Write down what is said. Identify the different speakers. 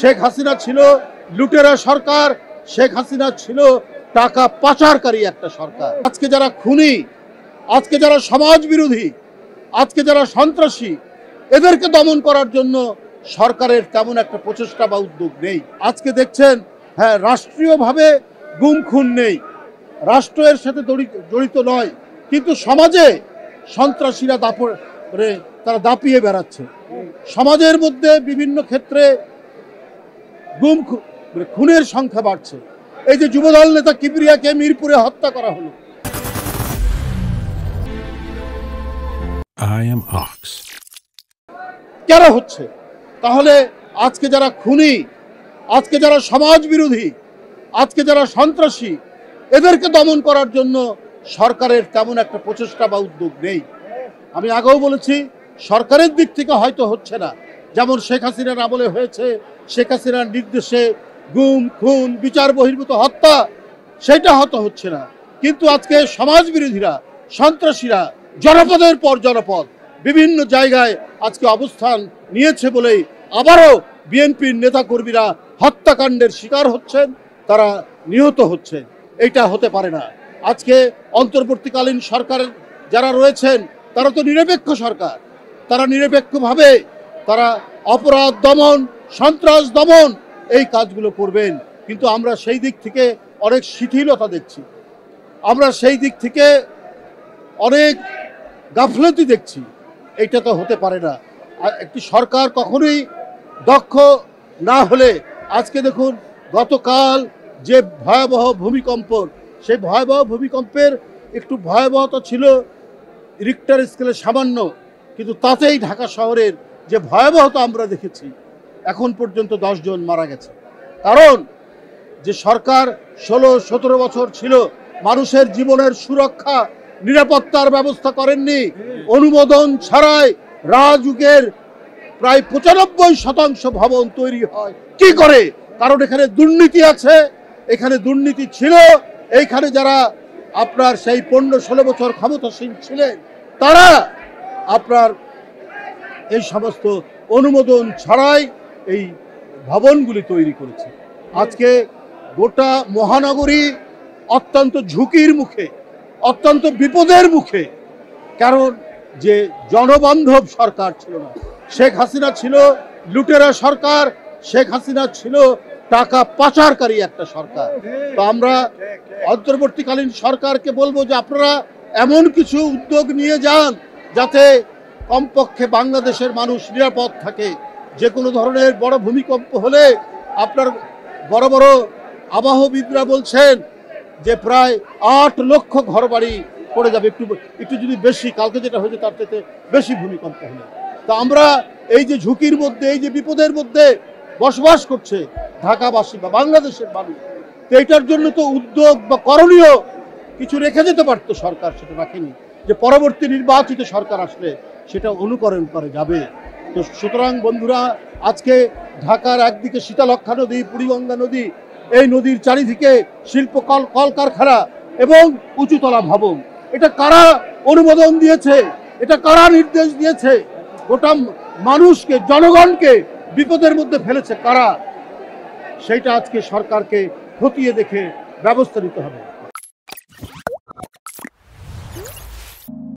Speaker 1: শেখ হাসিনা ছিল লুটেরা সরকার, শেখ হাসিনা ছিল টাকা পাচারকারী একটা সরকার। আজকে যারা খুনি, আজকে যারা সমাজ বিরোধী, আজকে যারা সন্ত্রাসী, এদেরকে দমন করার জন্য সরকারের তেমন একটা প্রচেষ্টা বা উদ্যোগ নেই। আজকে দেখছেন, হ্যাঁ, রাষ্ট্রীয়ভাবে গুম খুন নেই, রাষ্ট্র এর সাথে জড়িত নয়, কিন্তু সমাজে সন্ত্রাসীরা তারা দাপিয়ে বেড়াচ্ছে। সমাজের মধ্যে বিভিন্ন ক্ষেত্রে গুম খুনের সংখ্যা বাড়ছে। এই যে যুবদল নেতা কিবরিয়াকে মিরপুরে হত্যা করা হলো, কেন হচ্ছে? তাহলে আজকে যারা খুনি, আজকে যারা সমাজ বিরোধী, আজকে যারা সন্ত্রাসী, এদেরকে দমন করার জন্য সরকারের তেমন একটা প্রচেষ্টা বা উদ্যোগ নেই। আমি আগেও বলেছি, সরকারের দিক থেকে হয়তো হচ্ছে না, যেমন শেখ হাসিনার আমলে হয়েছে। শেখ হাসিনার নির্দেশে গুম খুন, বিচার বহির্ভূত হত্যা, সেটা হয়তো হচ্ছে না, কিন্তু আজকে সমাজ বিরোধীরা, সন্ত্রাসীরা জনপদের পর জনপদ বিভিন্ন জায়গায় আজকে অবস্থান নিয়েছে বলেই আবারও বিএনপির নেতাকর্মীরা হত্যাকাণ্ডের শিকার হচ্ছেন, তারা নিহত হচ্ছেন। এইটা হতে পারে না। আজকে অন্তর্বর্তীকালীন সরকারের যারা রয়েছেন, তারা তো নিরপেক্ষ সরকার, তারা নিরপেক্ষভাবে তারা অপরাধ দমন, সন্ত্রাস দমন এই কাজগুলো করবেন। কিন্তু আমরা সেই দিক থেকে অনেক শিথিলতা দেখছি, আমরা সেই দিক থেকে অনেক গাফলতি দেখছি। এইটা তো হতে পারে না। একটি সরকার কখনোই দক্ষ না হলে, আজকে দেখুন গতকাল যে ভয়াবহ ভূমিকম্প, সেই ভয়াবহ ভূমিকম্পের একটু ভয়াবহতা ছিল রিক্টার স্কেলে সামান্য, কিন্তু তাতেই ঢাকা শহরের যে ভয়াবহতা আমরা দেখেছি, এখন পর্যন্ত 10 জন মারা গেছে। কারণ যে সরকার 16-17 বছর ছিল, মানুষের জীবনের সুরক্ষা, নিরাপত্তার ব্যবস্থা করেননি। অনুমোদন ছাড়াই রাজউকের প্রায় 95% ভবন তৈরি হয়। কি করে? কারণ এখানে দুর্নীতি আছে, এখানে দুর্নীতি ছিল। এইখানে যারা আপনার সেই 15-16 বছর ক্ষমতাসীন ছিলেন, তারা আপনার এই সমস্ত অনুমোদন ছাড়াই এই ভবনগুলি তৈরি করেছে। আজকে গোটা মহানগরী অত্যন্ত ঝুঁকির মুখে, অত্যন্ত বিপদের মুখে। কারণ যে জনবান্ধব সরকার ছিল না। শেখ হাসিনা ছিল লুটেরা সরকার, শেখ হাসিনা ছিল টাকা পাচারকারী একটা সরকার। তো আমরা অন্তর্বর্তীকালীন সরকারকে বলবো যে আপনারা এমন কিছু উদ্যোগ নিয়ে যান যাতে কমপক্ষে বাংলাদেশের মানুষ নিরাপদ থাকে। যে কোনো ধরনের বড় ভূমিকম্প হলে আপনার বড় বড় আবহবিদরা বলছেন যে প্রায় 8 লক্ষ ঘরবাড়ি পড়ে যাবে, একটু যদি বেশি, কালকে যেটা হয়েছে তার থেকে বেশি ভূমিকম্প হলে। তা আমরা এই যে ঝুঁকির মধ্যে, এই যে বিপদের মধ্যে বসবাস করছে ঢাকাবাসী বা বাংলাদেশের মানুষ, তো এইটার জন্য তো উদ্যোগ বা করণীয় কিছু রেখে যেতে পারতো সরকার, সেটা রাখেনি। যে পরবর্তী নির্বাচিত সরকার আসলে সেটা অনুকরণ করে যাবে। তো সুতরাং বন্ধুরা, আজকে ঢাকার একদিকে শীতলক্ষ্যা নদী, বুড়িগঙ্গা নদী, এই নদীর চারিদিকে শিল্প কলকারখানা এবং উঁচুতলা ভবন, এটা কারা অনুমোদন দিয়েছে? এটা কারা নির্দেশ দিয়েছে? গোটা মানুষকে, জনগণকে বিপদের মধ্যে ফেলেছে কারা? সেইটা আজকে সরকারকে খতিয়ে দেখে ব্যবস্থা নিতে হবে।